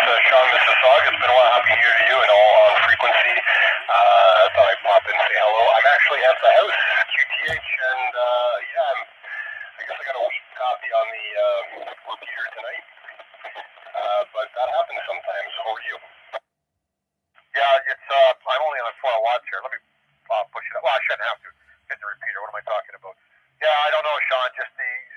Sean Mississauga. It's been a while. Happy New Year to you and all on frequency. I thought I'd pop in and say hello. I'm actually at the house, QTH, and I guess I got a weak copy on the repeater tonight. But that happens sometimes. How are you? Yeah, it's I'm only on 4 watts here. Let me push it up. Well, I shouldn't have to hit the repeater. What am I talking about? Yeah, I don't know, Sean.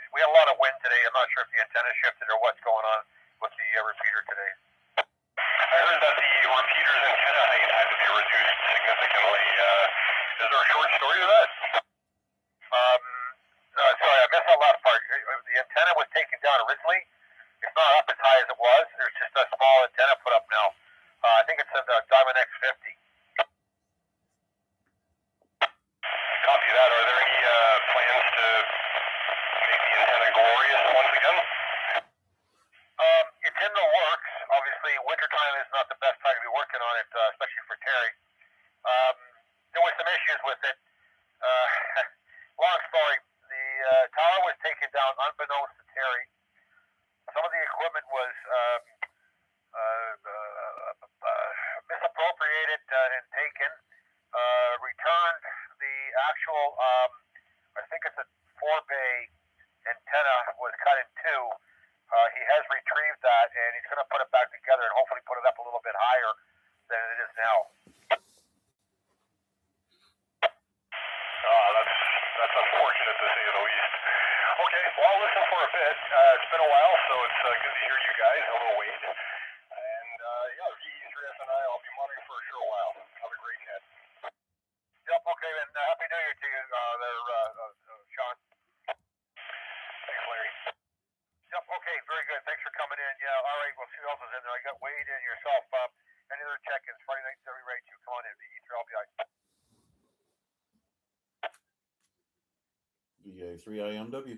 We had a lot of wind today. I'm not sure if the antenna shifted or what's going on with the repeater today. I heard that the repeater's antenna height had to be reduced significantly. Is there a short story to that? Sorry, I missed that last part. The antenna was taken down originally. It's not up as high as it was. There's just a small antenna put up now. I think it's a Diamond X50. Copy that. Are there any plans to make the antenna glorious once again? It's in the works. Obviously, wintertime is not the best time to be working on it, especially for Terry. There were some issues with it. Long story. The tower was taken down unbeknownst to Terry. Some of the equipment was misappropriated and taken. Returned the actual, I think it's a 4-bay antenna was cut in two. He has retrieved that, and he's going to put it back together and hopefully put it up a little bit higher than it is now. That's unfortunate to say the least. Okay, well, I'll listen for a bit. It's been a while, so it's good to hear you guys. Hello, Wade. And VE3SNI, I'll be monitoring for a sure while. Have a great night. Yep, okay, and Happy New Year to you Sean. Thanks, Larry. Yep, okay, very good. Thanks for coming in. Yeah, all right, we'll see who else is in there. I got Wade and yourself. Any other check-ins? Friday night, Larry Ragchew. Come on in, VE3LBI. VA3IMW.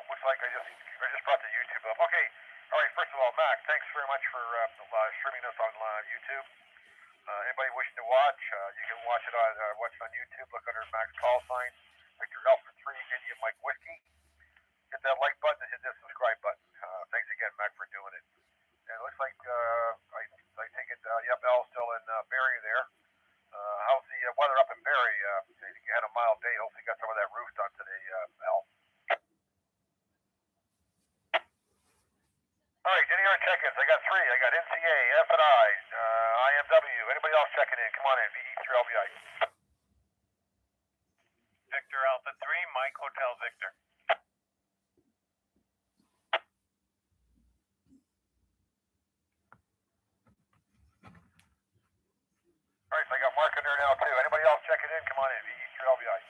Looks like I just brought the YouTube up. Okay, all right, first of all, Mac, thanks very much for streaming this on YouTube. Anybody wishing to watch, you can watch it on YouTube. Look under Mac's call sign, Victor Alpha 3, India Mike Whiskey. Hit that like button and hit that subscribe button. Thanks again, Mac, for doing it. And it looks like I take it, yep, Al's still in Barrie there. How's the weather up in Barrie? You had a mild day. Hopefully you got some of that roof done today, Al. All right, any other check-ins? I got 3. I got NCA, F&I, IMW. Anybody else checking in? Come on in, VE3LBI. Victor Alpha 3, Mike Hotel Victor. All right, so I got Mark in there now too. Anybody else checking in? Come on in, VE3LBI.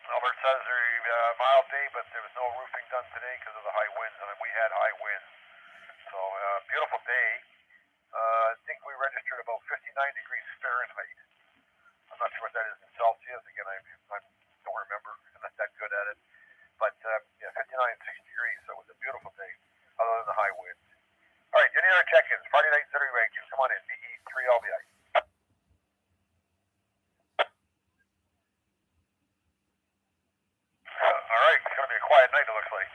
Albert says a mild day, but there was no roofing done today because of the high winds, and we had high winds. So, beautiful day. I think we registered about 59 degrees Fahrenheit. I'm not sure what that is in Celsius. Again, I don't remember. I'm not that good at it. But, 59, 60 degrees, so it was a beautiful day, other than the high winds. All right, any other check-ins? Friday night, Larry Ragchew. Come on in, VE3LBI. All right, it's going to be a quiet night, it looks like.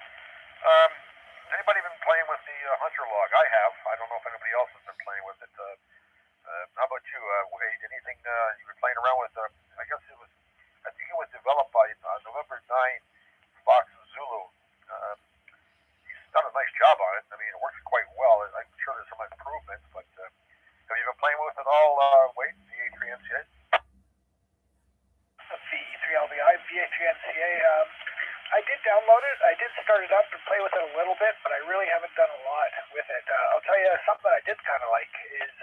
Anybody been playing with the Hunter log? I have. I don't know if anybody else has been playing with it. How about you, Wade? Anything you've been playing around with? I think it was developed by November 9 Fox Zulu. He's done a nice job on it. I mean, it works quite well. I'm sure there's some improvements, but have you been playing with it all, Wade? VA3NCA? VE3LBI, VA3NCA. I did download it. I did start it up and play with it a little bit, but I really haven't done a lot with it. I'll tell you something I did kind of like is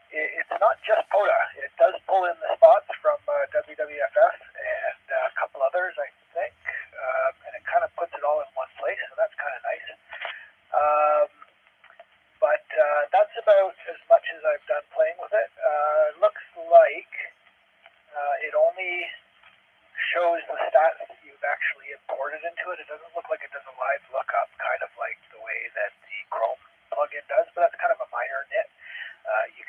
it's not just POTA. It does pull in the spots from WWFS and a couple others, I think, and it kind of puts it all in one place, so that's kind of nice. But that's about as much as I've done playing with it. Looks like it only shows the stats that you've actually imported into it. It doesn't look like it does a live lookup, kind of like the way that the Chrome plugin does, but that's kind of a minor nit. You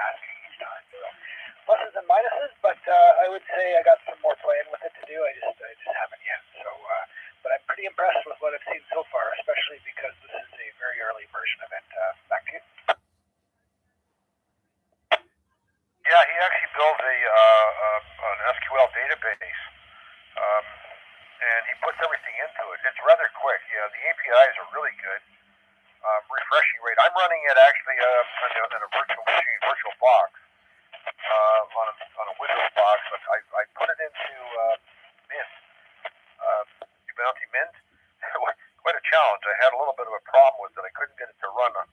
asking each time. So pluses and minuses, but I would say I got some more playing with it to do. I just haven't yet. So, but I'm pretty impressed with what I've seen so far, especially because this is a very early version of it. Back to you. Yeah, he actually built an SQL database, and he puts everything into it. It's rather quick. Yeah, the APIs are really good. Refreshing rate. I'm running it actually in a virtual machine, virtual box, on a Windows box, but I put it into Mint. You've been out to Mint? Quite a challenge. I had a little bit of a problem with it. I couldn't get it to run 100%.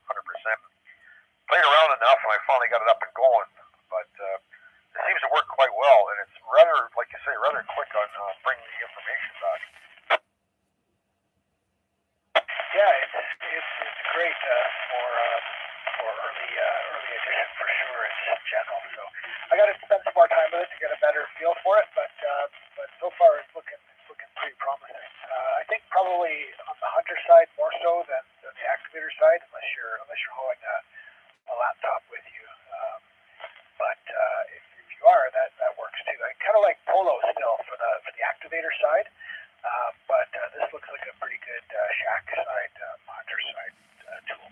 Played around enough, and I finally got it up and going. But it seems to work quite well, and it's rather, like you say, rather quick on bringing the information back. Yeah, it's great for early edition for sure in general. So I got to spend some more time with it to get a better feel for it, but so far it's looking pretty promising. I think probably on the hunter side more so than the activator side, unless you're hauling a laptop with you. But if you are, that works too. I kind of like Polo still for the activator side. But this looks like a pretty good shack side, hunter side tool.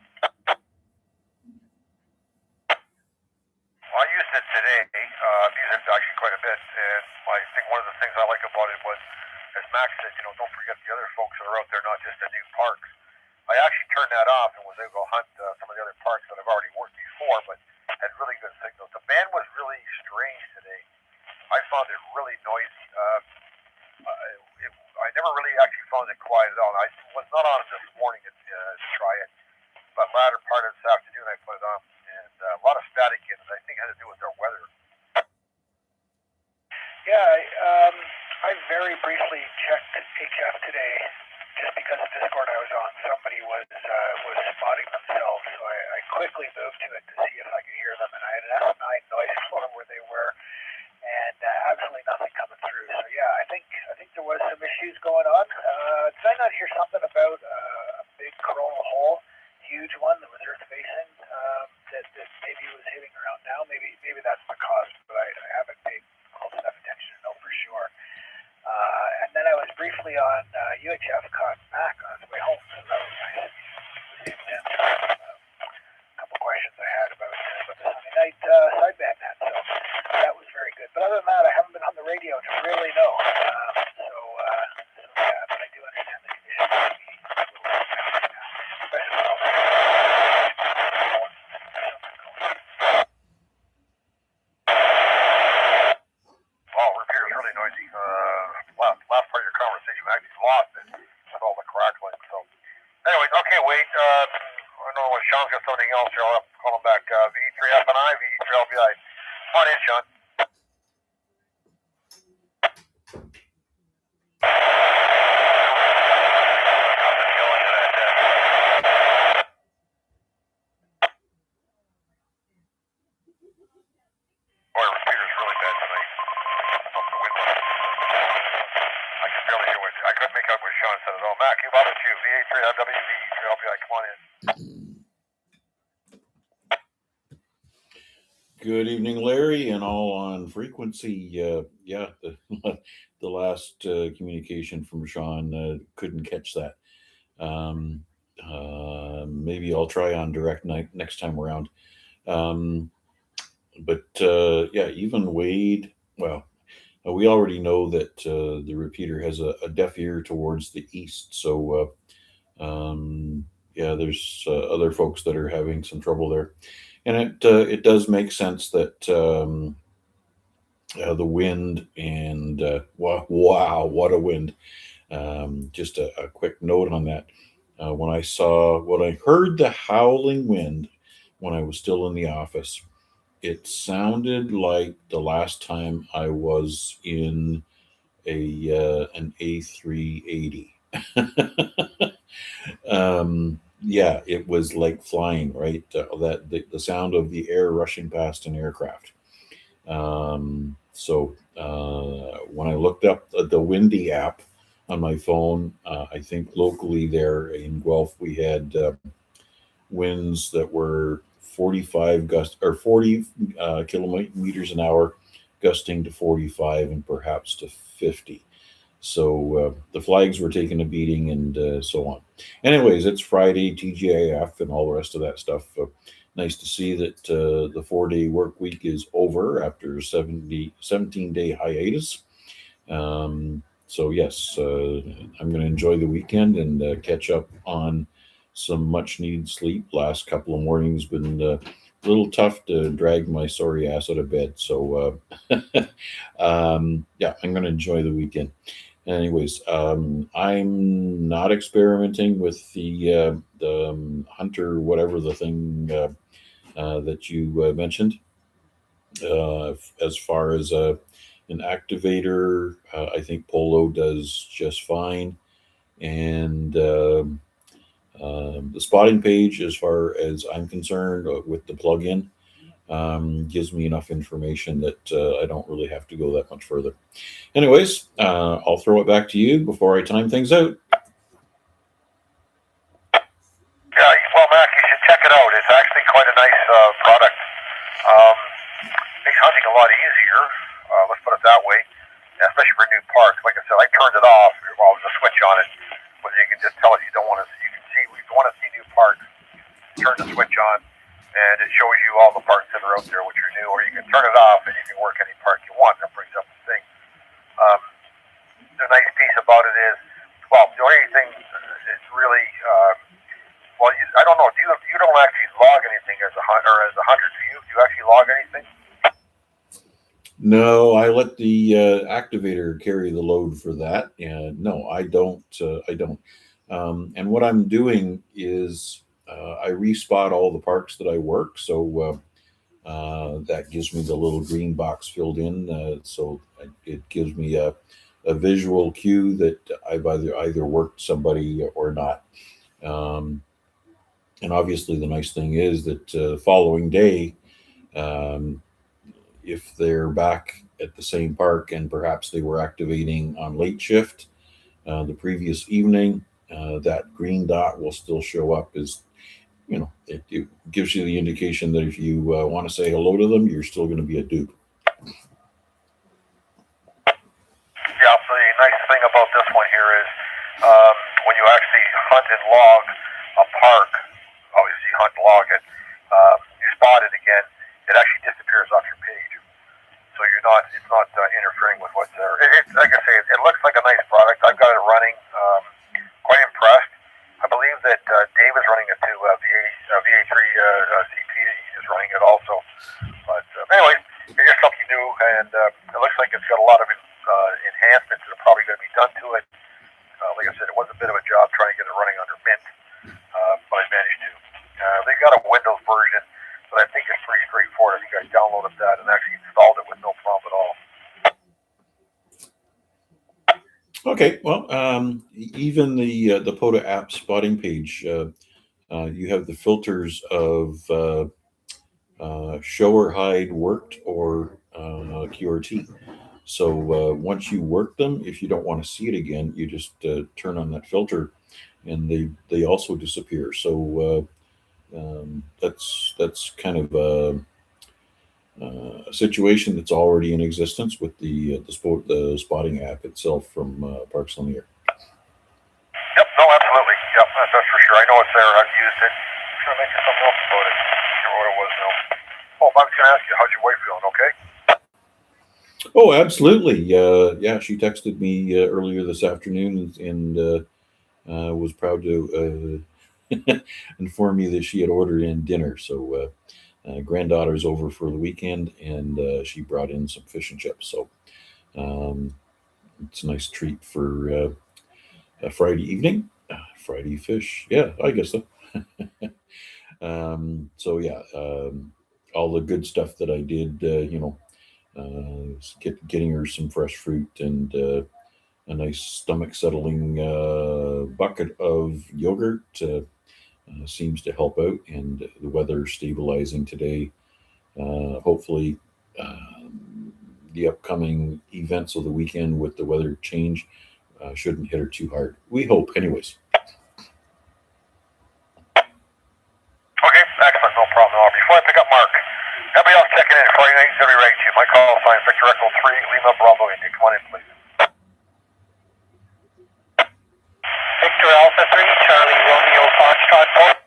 Well, I used it today. I've used it actually quite a bit, and I think one of the things I like about it was, as Max said, don't forget the other folks that are out there, not just the new parks. I actually turned that off and was able to hunt some of the other parks that I've already worked before, but had really good signals. The band was really strange today. I found it really noisy. I never really actually found it quiet at all. I was not on it this morning to try it, but latter part of this afternoon I put it on, and a lot of static in it. I think it had to do with their weather. Yeah, I very briefly checked HF today, just because of Discord I was on. Somebody was spotting themselves, so I quickly moved to it to see if I could hear them, and I had an S9 noise floor where they were, and absolutely nothing coming through. So yeah, I think there was some issues going on. Did I not hear something about a big coronal hole, huge one that was earth facing, that maybe was hitting around now? Maybe that's the cause, but I haven't paid close enough attention to know for sure. And then I was briefly on UHF caught Mac on his way home, so that was nice. He was able to answer a couple questions I had about the Sunday night sideband net, so that was very good. But other than that, I haven't been on the radio to really know. So yeah, but I do understand the conditions may be a little bit down right now, especially with all the Wow, repeater's really noisy. Last part of your conversation, I actually lost it with all the crackling. So, anyways, okay, wait. I don't know if Sean's got something else here. I'll call him back. VE3LBI, VE3LBI. Come on in, Sean. Boy, repeater's really bad tonight. Off the window. I can barely hear what I couldn't make out what Sean said at all. Mac, how about you? VA3IMW ZOE, come on in. Good evening, Larry, and all on frequency. The last communication from Sean couldn't catch that. Maybe I'll try on direct night next time around. Even Wade. Well, we already know that the repeater has a deaf ear towards the east. So there's other folks that are having some trouble there. And it does make sense that the wind and wow, what a wind! Just a quick note on that. When I heard the howling wind when I was still in the office, it sounded like the last time I was in an A380. It was like flying, right? The sound of the air rushing past an aircraft. When I looked up the Windy app on my phone, I think locally there in Guelph we had winds that were 45 gust or 40 kilometers an hour, gusting to 45 and perhaps to 50. So the flags were taking a beating and so on. Anyways, it's Friday, TGIF, and all the rest of that stuff. Nice to see that the 4-day work week is over after 17-day hiatus. So yes, I'm going to enjoy the weekend and catch up on some much needed sleep. Last couple of mornings been a little tough to drag my sorry ass out of bed. So yeah, I'm going to enjoy the weekend. Anyways, I'm not experimenting with the Hunter, whatever the thing that you mentioned. As far as an activator, I think Polo does just fine. And the spotting page, as far as I'm concerned, with the plugin, gives me enough information that I don't really have to go that much further. Anyways, I'll throw it back to you before I time things out. Yeah, well, Mac, you should check it out. It's actually quite a nice product. Makes hunting a lot easier. Let's put it that way, especially for new parks. Like I said, I turned it off. Well, there's a switch on it, but you can just tell it you don't want to. You can see if you want to see new parks, turn the switch on, and it shows you all the parks that are out there which are new. Or you can turn it off and you can work any park you want. That brings up the thing. The nice piece about it is, well, the only thing it's really, well, I don't know. You don't actually log anything as a hunter, do you? Do you actually log anything? No, I let the activator carry the load for that. And no, I don't. And what I'm doing is I respot all the parks that I work. So that gives me the little green box filled in. So it gives me a visual cue that I've either worked somebody or not. And obviously, the nice thing is that the following day, if they're back at the same park and perhaps they were activating on late shift the previous evening, that green dot will still show up as, it gives you the indication that if you want to say hello to them, you're still going to be a dupe. Yeah, so the nice thing about this one here is when you actually hunt and log a park, obviously hunt and log it, you spot it again, it actually disappears off your page. So it's not interfering with what's there. Like I say, it looks like a nice product. I've got it running. Quite impressed. I believe that Dave is running it too. VA3CP is running it also. But anyway, it's just something new, and it looks like it's got a lot of enhancements that are probably going to be done to it. Like I said, it was a bit of a job trying to get it running under Mint, but I managed to. They've got a Windows version, but I think it's pretty straightforward. I think I downloaded that and actually installed it with no problem at all. Okay, well, even the POTA app spotting page, you have the filters of show or hide, worked, or QRT. So once you work them, if you don't want to see it again, you just turn on that filter, and they also disappear. So that's kind of a situation that's already in existence with the spotting app itself from Parks on the Air. Yep, no, absolutely. Yep, that's for sure. I know it's there. I've used it. I'm trying to make something else about it. I can't remember what it was now. Oh, I was going to ask you, how's your wife feeling? Okay? Oh, absolutely. Yeah, she texted me earlier this afternoon and was proud to inform me that she had ordered in dinner. So granddaughter's over for the weekend, and she brought in some fish and chips. So it's a nice treat for a Friday evening. Friday fish. Yeah, I guess so. So yeah, all the good stuff that I did, getting her some fresh fruit and a nice stomach settling bucket of yogurt seems to help out, and the weather stabilizing today. Hopefully the upcoming events of the weekend with the weather change shouldn't hit her too hard. We hope, anyways. Okay, excellent, no problem. Before Friday night, ZOE Ragchew. My call sign, Victor Echo 3, Lima Bravo India. Come on in, please. Victor Alpha 3, Charlie Romeo Foxtrot 4.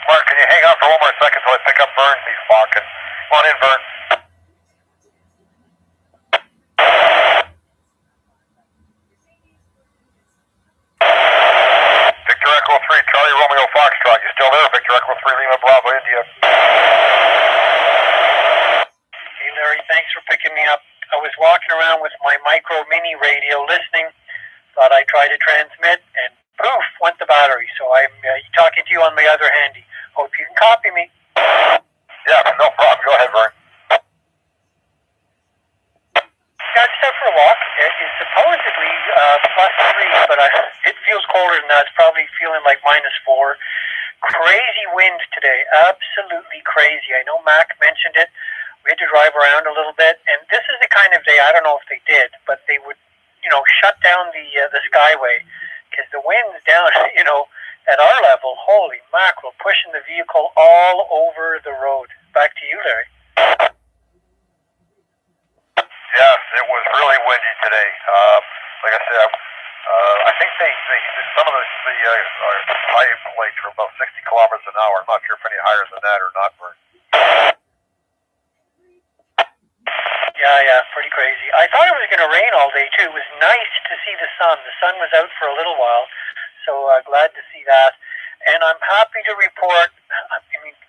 Mark, can you hang on for one more second until I pick up Vern? He's walking. Come on in, Vern. Victor Echo 3, Charlie Romeo Foxtrot. You still there? Victor Echo 3, Lima Bravo India. Hey Larry, thanks for picking me up. I was walking around with my micro mini radio listening, thought I'd try to transmit, and poof, went the battery. So I'm talking to you on my other handy. Hope you can copy me. Yeah, no problem. Go ahead, Vern. Yeah, I just out for a walk. It is supposedly +3, but it feels colder than that. It's probably feeling like -4. Crazy wind today. Absolutely crazy. I know Mac mentioned it. We had to drive around a little bit, and this is the kind of day, I don't know if they did, but they would, shut down the skyway, because the wind's down, at our level. Holy mackerel, pushing the vehicle all over the road. Back to you, Larry. Yes, it was really windy today. Like I said, I think some of the high plates were about 60 kilometers an hour. I'm not sure if any higher than that or not, Vern. Yeah, pretty crazy. I thought it was going to rain all day, too. It was nice to see the sun. The sun was out for a little while, so glad to see that. And I'm happy to report,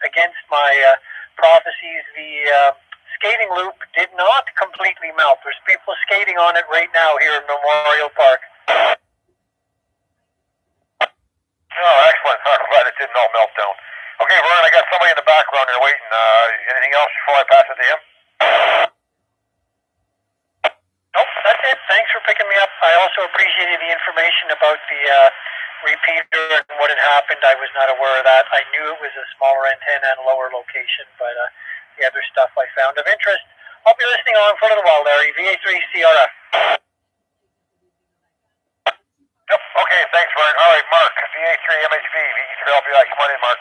against my prophecies, the skating loop did not completely melt. There's people skating on it right now here in Memorial Park. Oh, excellent. I'm glad it didn't all melt down. Okay, Vern, I got somebody in the background here waiting. Anything else before I pass it to him? Nope, that's it. Thanks for picking me up. I also appreciated the information about the repeater and what had happened. I was not aware of that. I knew it was a smaller antenna and lower location, but the other stuff I found of interest. I'll be listening on for a little while, Larry. VA3CRF. Yep, okay, thanks, Vern. All right, Mark, VA3MHV, VE3LBI. Come on in, Mark.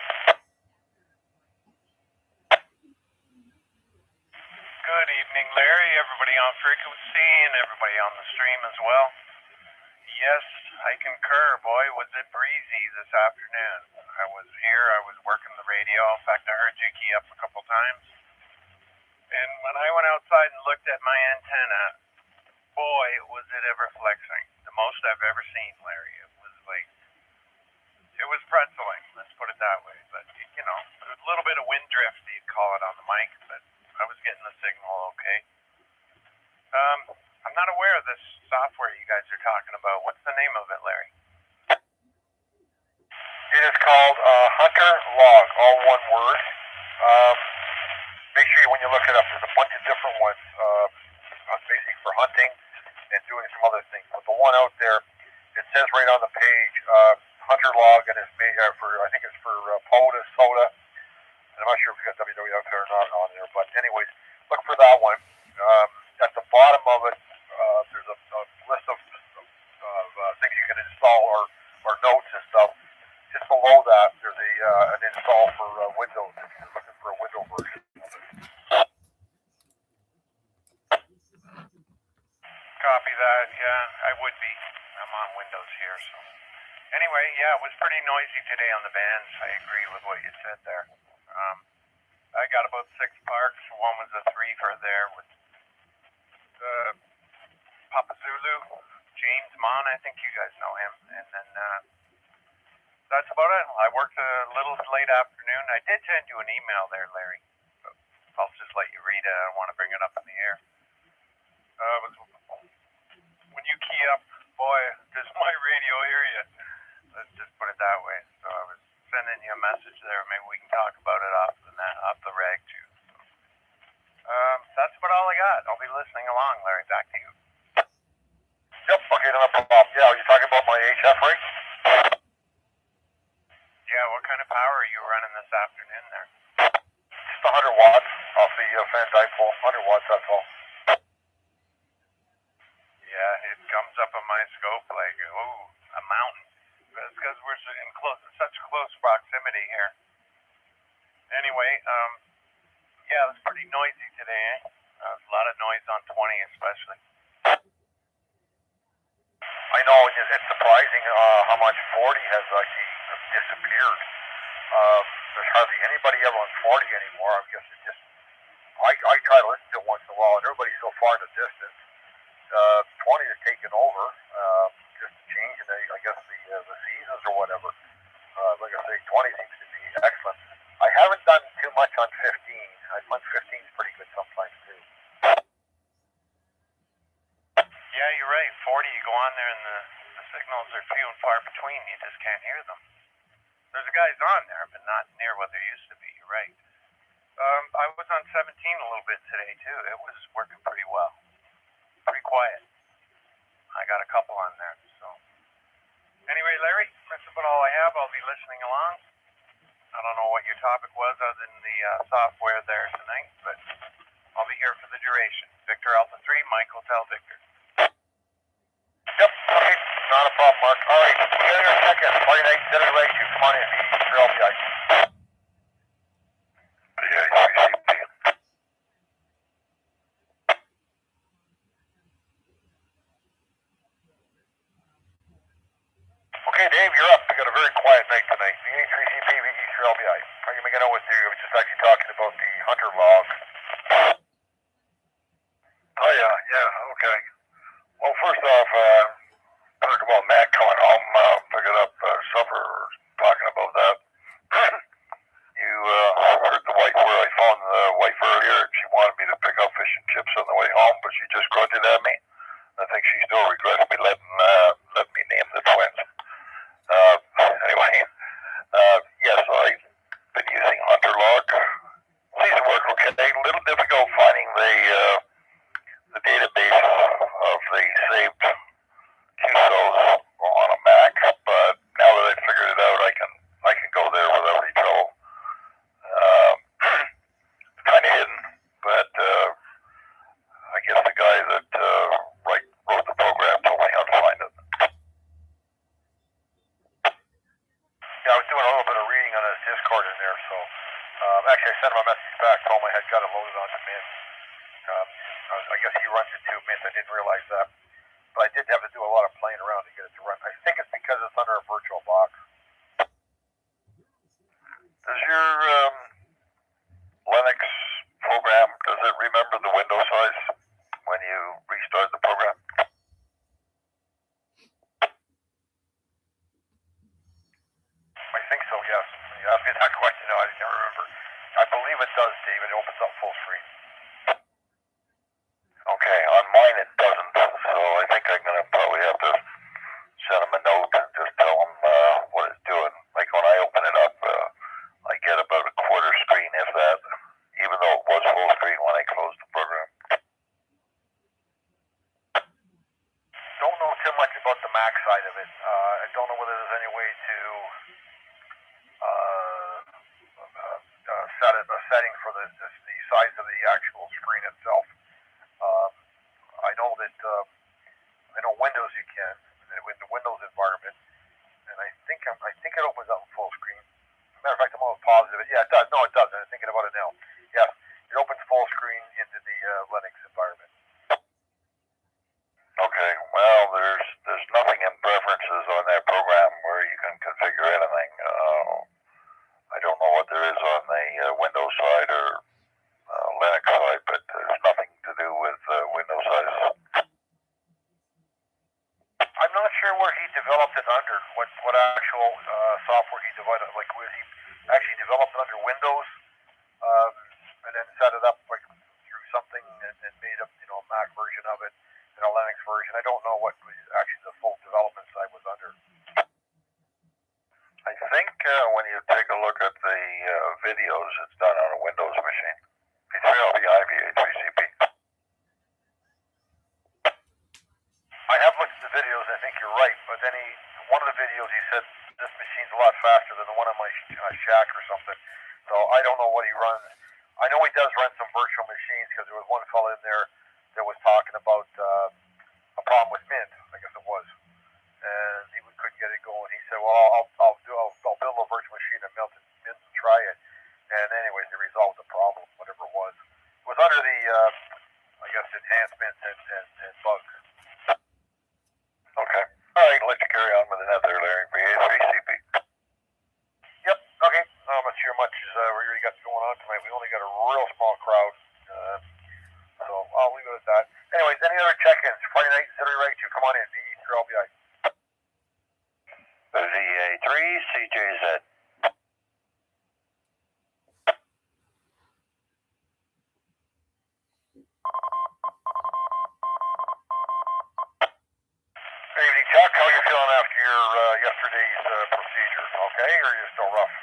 Good evening, Larry, everybody on frequency and everybody on the stream as well. Yes, I concur. Boy, was it breezy this afternoon. I was here, I was working the radio. In fact, I heard you key up a couple times. And when I went outside and looked at my antenna, boy, was it ever flexing. The most I've ever seen, Larry. It was pretzeling, let's put it that way. But, a little bit of wind drift, you'd call it on the mic, but I was getting the signal okay. I'm not aware of this software you guys are talking about. What's the name of it, Larry? It is called Hunter Log, all one word. Make sure when you look it up, there's a bunch of different ones, basically for hunting and doing some other things. But the one out there, it says right on the page, Hunter Log, and it's made I think it's for POTA, SOTA. And I'm not sure if we got WW out there or not on there, but anyways, look for that one. At the bottom of it, there's a list of things you can install or notes and stuff. Just below that, there's an install for Windows if you're looking for a Windows version of it. Copy that, yeah, I would be. I'm on Windows here, so. Anyway, yeah, it was pretty noisy today on the bands. I agree with what you said there. I got about 6 parks. One was a 3-fer there with Papa Zulu, James Mon, I think you guys know him. And then that's about it. I worked a little late afternoon. I did send you an email there, Larry. So I'll just let you read it. I don't want to bring it up in the air. When you key up, boy, does my radio hear you. Let's just put it that way. So I was sending you a message there. Maybe we can talk about it off the rag too. So, that's about all I got. I'll be listening along, Larry. Back to you. Yep, okay, no problem. Yeah, are you talking about my HF rig? Yeah, what kind of power are you running this afternoon there? Just 100 watts off the fan dipole. 100 watts, that's all. Yeah, it comes up on my scope like, a mountain. That's because we're in close. such close proximity here. Anyway, yeah, it was pretty noisy today, eh? A lot of noise on 20 especially. I know it's surprising how much 40 has actually disappeared. There's hardly anybody ever on 40 anymore. I guess it just I try to listen to it once in a while, and everybody's so far in the distance. 20 is taken over, just changing I guess the seasons or whatever. Like I say, 20 seems to be excellent. I haven't done too much on 15. I find 15 is pretty good sometimes too. Yeah, you're right. 40, you go on there and the signals are few and far between. You just can't hear them. There's guys on there, but not near what there used to be. You're right. I was on 17 a little bit today too. It was working pretty well. Pretty quiet. I got a couple on there. So anyway, Larry, that's about all I have. I'll be listening along. I don't know what your topic was other than the software there tonight, but I'll be here for the duration. Victor Alpha 3, Mike Hotel Victor. Yep, okay, not a problem, Mark. All right, we got your second. Friday night, ZOE Ragchew. Come on in, VE3LBI. VA3CP. Okay, Dave, you're up. We got a very quiet night tonight. VA3CP, VE3LBI. How are you making out with you? I was just actually talking about the hunter log. Oh, yeah, okay. Well, first off, talk about Matt coming home, picking up supper, talking about that. You heard the wife where I phoned the wife earlier, and she wanted me to pick up fish and chips on the way home, but she just grunted at me. I think she still regrets me letting me name the twins. Anyway, yes, I've been using Hunter Log. Seems to work okay. A little difficult finding the database of the saved QSOs on a Mac, but now that I figured it out, I can go there without any trouble. It's kind of hidden, but I guess the guy that wrote the program told me how to find it. Yeah, I was doing a little bit of reading on his Discord in there, so actually I sent him a message back, told him I had got it loaded onto Mint. I guess he runs it to Mint. I didn't realize that. But I did have to do a lot of playing around to get it to run. I think it's because it's under a virtual box. Does your Linux program, does it remember the window size when you restart the program? I think so, yes. You asked me that question, no, I can't remember. I believe it does, David. It opens up full screen. Okay, on mine it doesn't, so I think I'm going to probably have to send him a note and just tell him what it's doing. Like when I open it up, I get about a quarter screen, if that, even though it was full screen when I closed the program. Don't know too much about the Mac side of it. I don't know whether there's any way to set a setting for the size of the actual screen itself. I know that Windows you can with the Windows environment, and I think it opens up full screen. Matter of fact, I'm almost positive. Yeah, it does. No, it does. I'm thinking about it now. Yes, it opens full screen into the Linux environment. Okay. Well, there's nothing in preferences on that program where you can configure anything. I don't know what there is on the Windows side or Linux side, but there's nothing to do with Windows size. I'm not sure where he developed it under, what actual software he developed, like was he actually developed it under Windows and then set it up like through something and made up, a Mac version of it and a Linux version. I don't know what was actually the full development side was under. I think when you take a look at the videos, it's done on a Windows machine. VE3LBI, VA3CP. I have looked at the videos, I think you're right, but then one of the videos he said this machine's a lot faster than the one on my shack or something, so I don't know what he runs. I know he does run some virtual machines because there was one fellow in there that was talking about a problem with Mint, I guess it was, and he couldn't get it going. He said, well, I'll build a tonight. We only got a real small crowd, so I'll leave it at that. Anyways, any other check-ins? Friday night, ZOE Ragchew. Come on in, VE3LBI. VA3CJZ. Good evening, Chuck. How are you feeling after your yesterday's procedure? Okay, or are you still rough?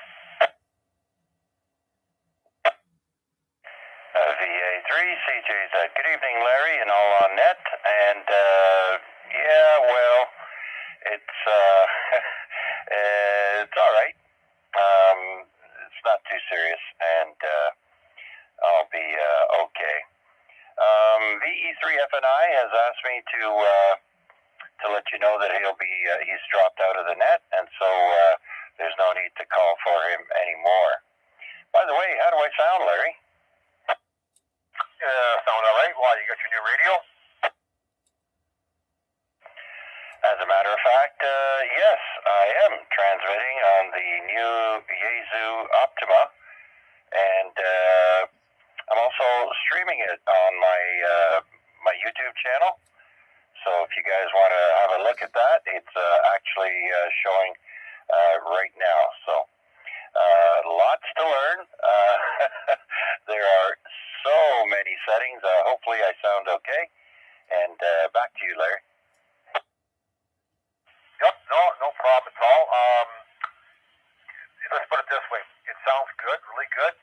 VA3CJZ. Good evening, Larry, and all on net. And yeah, well, it's it's all right. It's not too serious, and I'll be okay. VE3FNI has asked me to let you know that he's dropped out of the net, and so there's no need to call for him anymore. By the way, how do I sound, Larry? Sound all right? Why, you got your new radio? As a matter of fact, yes, I am transmitting on the new Yaesu Optima, and I'm also streaming it on my YouTube channel. So if you guys want to have a look at that, it's actually showing right now. So lots to learn. There are so many settings. Hopefully I sound okay. And back to you, Larry. Yep, no problem at all. Let's put it this way. It sounds good, really good,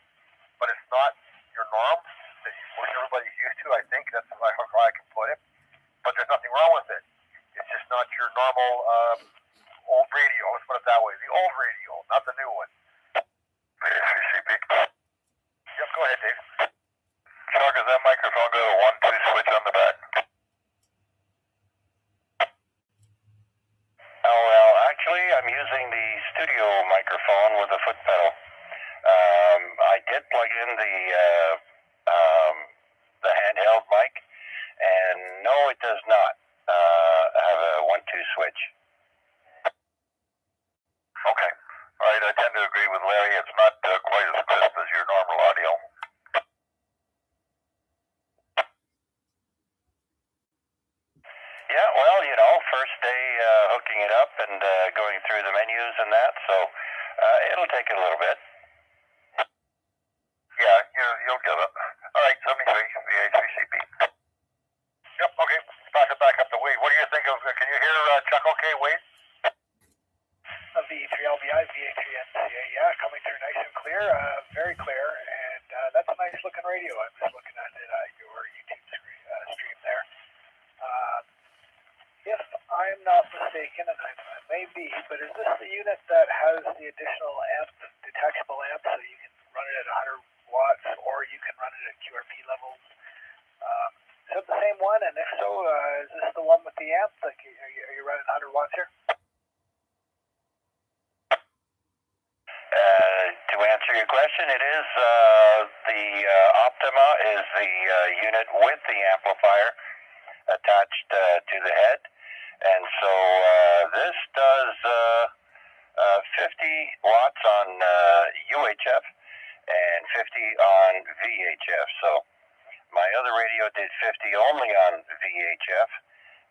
but it's not your norm that everybody's used to. I think that's how I can put it. But there's nothing wrong with it. It's just not your normal old radio. Let's put it that way. The old radio, not the new one. VA3CP. Yep, go ahead, Dave. Chuck, has that microphone got a 1-2 switch on the back? Oh, well, actually, I'm using the studio microphone with a foot pedal. I did plug in the handheld mic, and no, it does not have a 1-2 switch. Okay. All right, I tend to agree with Larry. It's not quite as crisp as your normal audio. Yeah, well, first day hooking it up and going through the menus and that, so it'll take a little bit. Yeah, you'll get it. All right, 73, VA3CP. Yep, okay. Pass it back up to Wade. What do you think of, can you hear Chuck okay, Wade? VE3LBI, VA3NCA, yeah, coming through nice and clear, very clear, and that's a nice looking radio. I'm just looking at it, your YouTube stream there. If I'm not mistaken, and I may be, but is this the unit that has the additional amp, detachable amp, so you can run it at 100 watts, or you can run it at QRP levels? Is it the same one? And if so, is this the one with the amp? Like, are you running 100 watts here? To answer your question, it is the Optima is the unit with the amplifier attached to the head, and so this does 50 watts on UHF and 50 on VHF. So my other radio did 50 only on VHF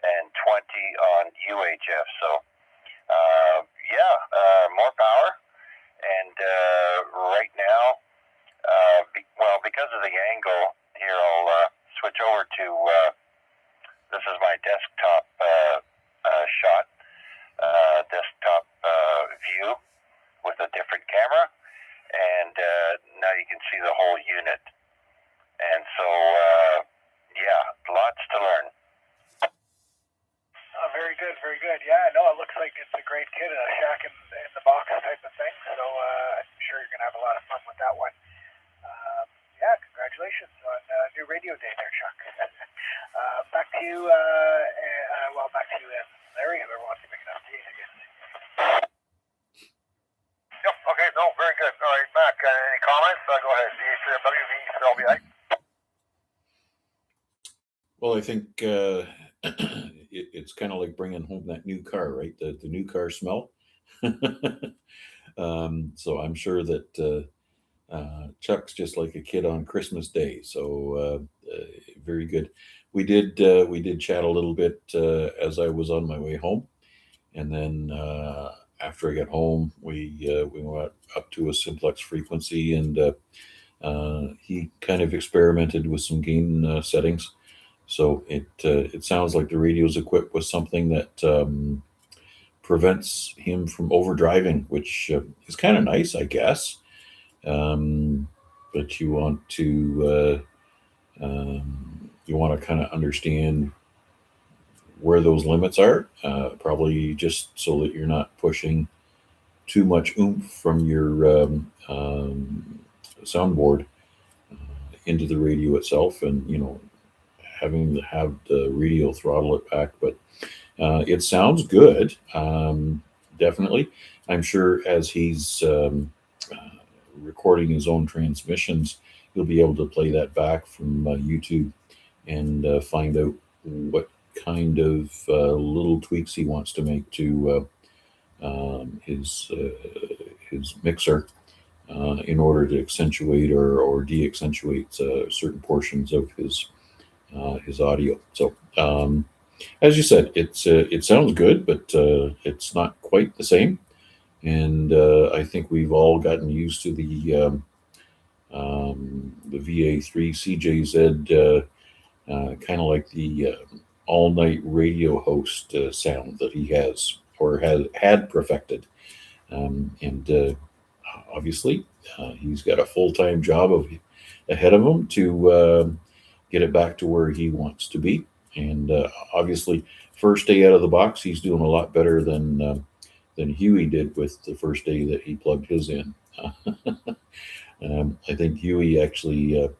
and 20 on UHF. So more power. And right now, because of the angle here, I'll switch over to, this is my desktop shot, desktop view with a different camera, and now you can see the whole unit. And so, lots to learn. Very good, very good. Yeah, no, it looks like it's a great kit, a shack in the box type of thing. So I'm sure you're going to have a lot of fun with that one. Congratulations on new radio day there, Chuck. Back to you, back to you, Larry, whoever wants to pick it up. Yep, okay, no, very good. All right, Mac, any comments? Go ahead, VA3MW ZOE. Well, I think it's kind of like bringing home that new car, right? The new car smell. So I'm sure that Chuck's just like a kid on Christmas Day, so very good. We did chat a little bit as I was on my way home, and then after I got home, we went up to a simplex frequency, and he kind of experimented with some gain settings. So it sounds like the radio's equipped with something that prevents him from overdriving, which is kind of nice, I guess. But you want to kind of understand where those limits are, probably just so that you're not pushing too much oomph from your soundboard into the radio itself, and having to have the radio throttle it back. But it sounds good, definitely. I'm sure as he's recording his own transmissions, he'll be able to play that back from YouTube and find out what kind of little tweaks he wants to make to his mixer in order to accentuate or de-accentuate certain portions of his audio. So as you said, it sounds good, but it's not quite the same. And I think we've all gotten used to the VA3 CJZ, kind of like the all-night radio host sound that he has or had perfected. And obviously, he's got a full-time job ahead of him to get it back to where he wants to be. And obviously, first day out of the box, he's doing a lot better than Huey did with the first day that he plugged his in. I think Huey actually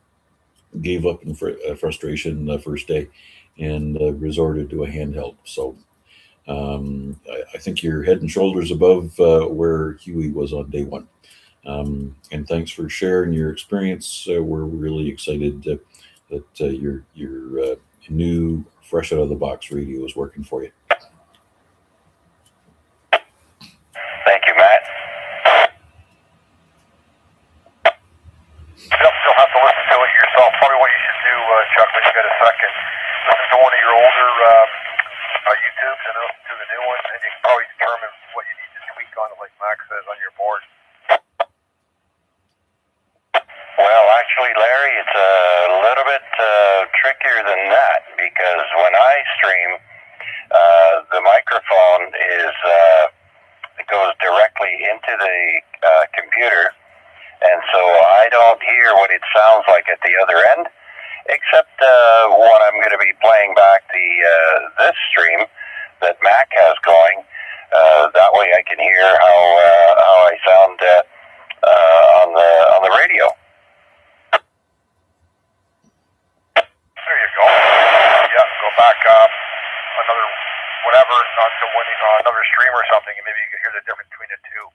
gave up in frustration the first day and resorted to a handheld. So I think you're head and shoulders above where Huey was on day one. And thanks for sharing your experience. We're really excited that your new, fresh out of the box radio is working for you. Thank you, Matt. You'll have to listen to it yourself. Probably what you should do, Chuck, when you get a second, listen to one of your older YouTubes and listen to the new one, and you can probably determine what you need to tweak on it, like Max says, on your board. Well, actually, Larry, it's a little bit trickier than that, because when I stream, the microphone it goes directly into the computer, and so I don't hear what it sounds like at the other end, except when I'm going to be playing back this stream that Mac has going. That way I can hear how I sound on the radio. There you go. Yeah, go back another whatever, not to another stream or something, and maybe you can hear the difference between the two.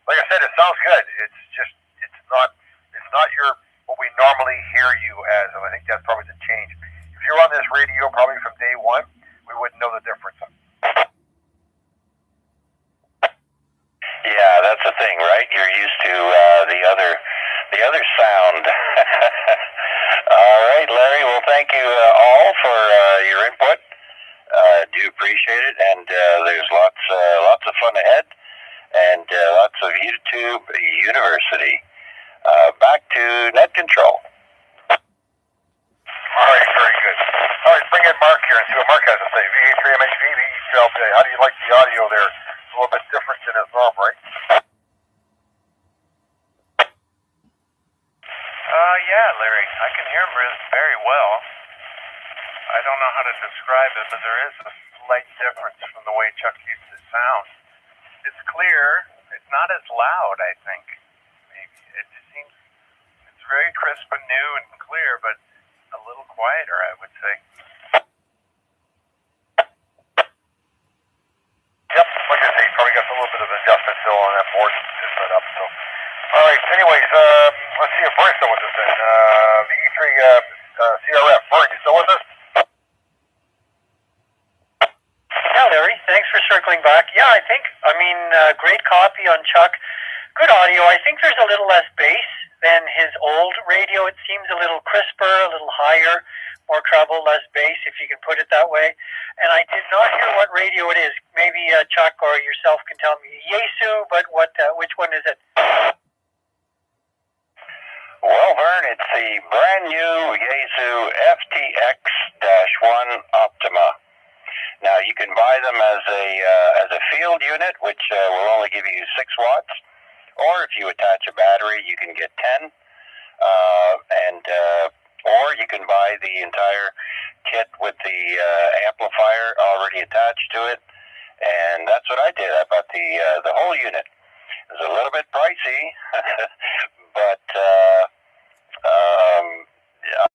Like I said, it sounds good. It's not your what we normally hear you as, and I think that's probably the change. If you're on this radio probably from day one, we wouldn't know the difference. Yeah, that's the thing, right? You're used to the other sound. All right, Larry. Well, thank you all for your input. Do appreciate it, and there's lots of fun ahead, and lots of YouTube University. Back to net control. All right, very good. All right, bring in Mark here and see what Mark has to say. VA3IMW ZOE. How do you like the audio there? It's a little bit different than its norm, right? Yeah, Larry, I can hear him very well. I don't know how to describe it, but there is a slight difference from the way Chuck used to sound. It's clear. It's not as loud, I think. Maybe it just seems it's very crisp and new and clear, but a little quieter, I would say. Yep, like I say, probably got a little bit of adjustment still on that board to set up. So, all right. Anyways, let's see if Bernie's still with us then. VE3 CRF. Bernie, you still with us? Yeah, Larry, thanks for circling back. Yeah, I mean, great copy on Chuck. Good audio. I think there's a little less bass than his old radio. It seems a little crisper, a little higher, more treble, less bass, if you can put it that way. And I did not hear what radio it is. Maybe Chuck or yourself can tell me. Yaesu, but which one is it? Well, Vern, it's the brand new Yaesu FTX-1 Optima. Now, you can buy them as a field unit, which will only give you 6 watts. Or if you attach a battery, you can get 10. Or you can buy the entire kit with the amplifier already attached to it. And that's what I did. I bought the whole unit. It was a little bit pricey, but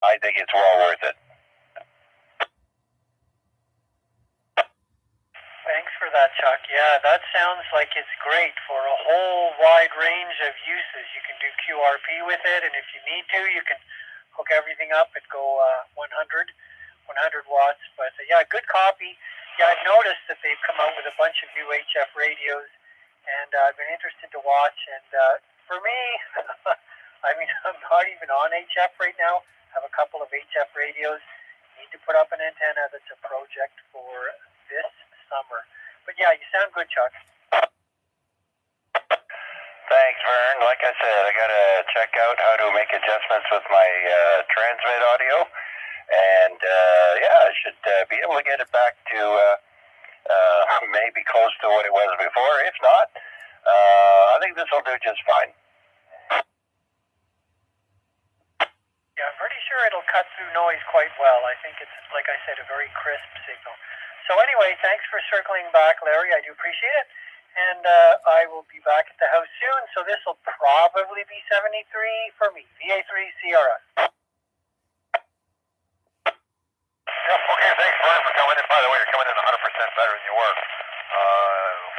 I think it's well worth it. Thanks for that, Chuck. Yeah, that sounds like it's great for a whole wide range of uses. You can do QRP with it, and if you need to, you can hook everything up and go 100 watts. But yeah, good copy. Yeah, I've noticed that they've come out with a bunch of new HF radios, and I've been interested to watch. And for me, I mean, I'm not even on HF right now. I have a couple of HF radios. Need to put up an antenna that's a project for this summer. But yeah, you sound good, Chuck. Thanks, Vern. Like I said, I got to check out how to make adjustments with my transmit audio. And yeah, I should be able to get it back to maybe close to what it was before. If not, I think this will do just fine. Yeah, I'm pretty sure it'll cut through noise quite well. I think it's, like I said, a very crisp signal. So anyway, thanks for circling back, Larry. I do appreciate it. And I will be back at the house soon, so this will probably be 73 for me. VA3CRS. Yep, okay, thanks, Brian, for coming in. By the way, you're coming in 100% better than you were.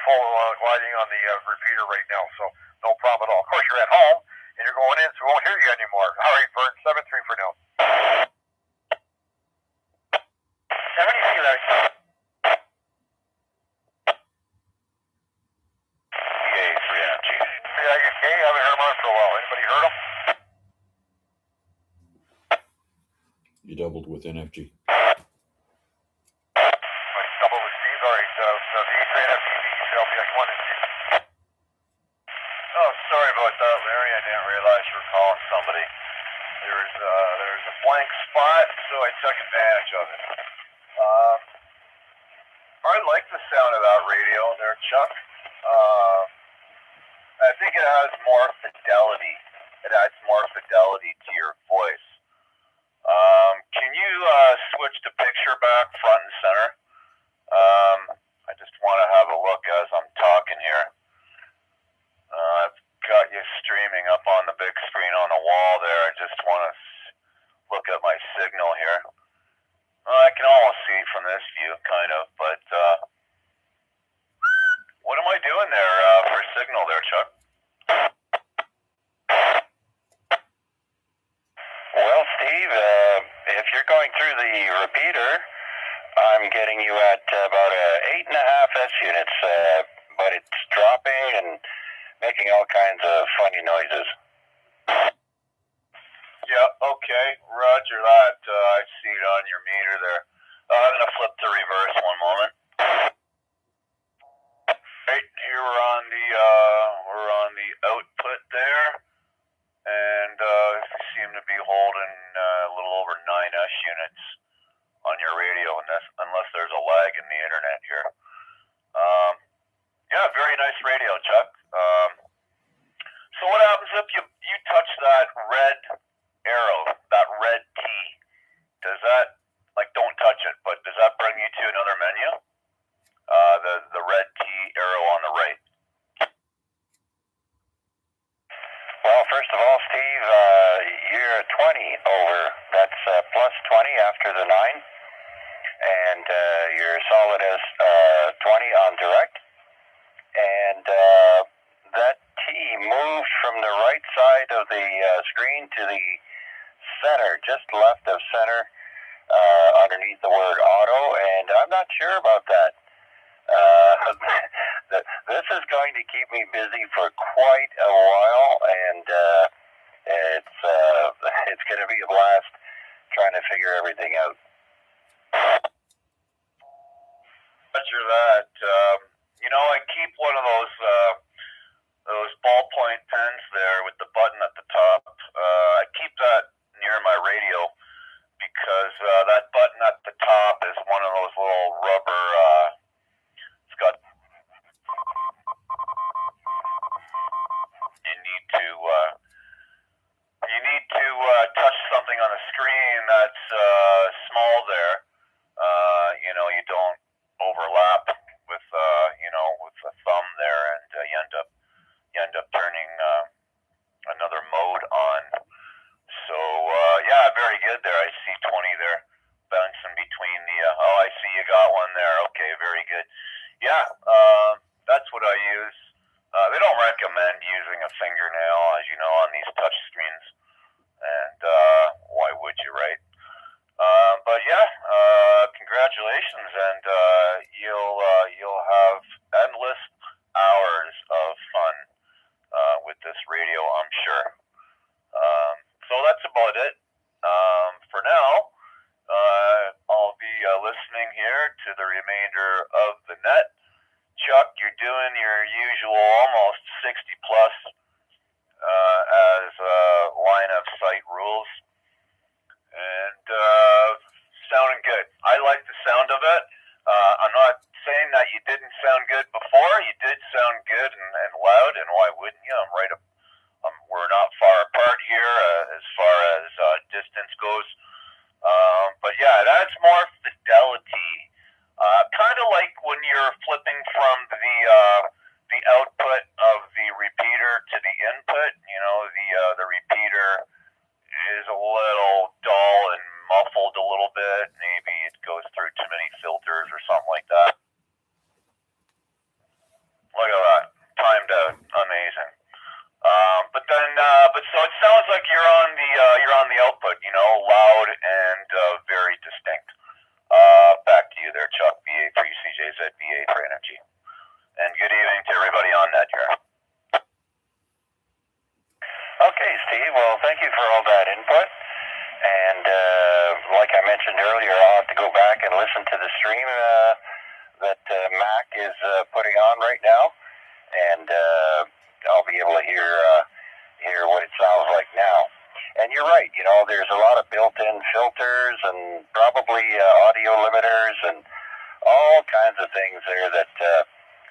Full gliding on the repeater right now, so no problem at all. Of course, you're at home, and you're going in, so we won't hear you anymore. All right, Vern, 7-3 for now. 73, Larry. VA3MG. Yeah, you okay? I haven't heard him on for a while. Anybody heard him? You doubled with NFG. Double with Steve. All right, VA3MG ZOE Ragchew. Oh, sorry about that, Larry. I didn't realize you were calling somebody. There's a blank spot, so I took advantage of it. I like the sound of that radio there, Chuck. I think it has more fidelity. It adds more fidelity to your voice. Can you switch the picture back front and center? I just want to have a look as I'm talking here. I've got you streaming up on the big screen on the wall there. I just want to look at my signal here. I can almost see from this view, kind of, but what am I doing there for signal there, Chuck? Well, Steve, if you're going through the repeater, I'm getting you at about 8.5 S units, but it's dropping and making all kinds of funny noises. Yeah, okay, roger that. I see it on your meter there. I'm going to flip to reverse one moment. Right, here we're on the output there, and you seem to be holding a little over 9 S units on your radio, unless there's a lag in the internet here. Yeah, very nice radio, Chuck. So what happens if you touch that red arrow, that red T? Does that, like, don't touch it, but does that bring you to another menu? The red T arrow on the right. Well, first of all, Steve, you're 20 over. That's plus 20 after the 9. And you're solid as 20 on direct. And that T moved from the right side of the screen to the center, just left of center, underneath the word auto, and I'm not sure about that. This is going to keep me busy for quite a while, and everything out. Roger that. I keep one of those ballpoint pens there with the button at the top. I keep that near my radio because that button at the top is one of those little rubber. It's got. You need to touch something on a screen that's small there. You don't overlap with with the thumb there, and you end up turning another mode on. So very good there. I see 20 there, bouncing between the. I see you got one there. Okay, very good. Yeah, that's what I use. They don't recommend using a fingernail, as you know, on these touch screens, and why would you, right? But congratulations, and you'll have endless hours of fun with this radio, I'm sure. So that's about it. For now, I'll be listening here to the remainder of the net. Chuck, you're doing your usual almost 60 plus as line of sight rules, and sounding good. I like the sound of it. I'm not saying that you didn't sound good before. You did sound good and loud, and why wouldn't you? I'm right up. We're not far apart here as far as distance goes. But yeah, it adds more fidelity. Kind of like when you're flipping from the output of the repeater to the input. The repeater is a little dull and muffled a little bit. Maybe it goes through too many filters or something like that. Look at that, timed out, amazing. But so it sounds like you're on the output, loud and very distinct. Back to you there, Chuck. VA3CJZ, VA3IMW. And good evening to everybody on net here. Okay, Steve. Well, thank you for all that input. And like I mentioned earlier, I'll have to go back and listen to the stream that Mac is putting on right now, and I'll be able to hear what it sounds like now. And you're right. There's a lot of built-in filters and probably audio limiters and all kinds of things there that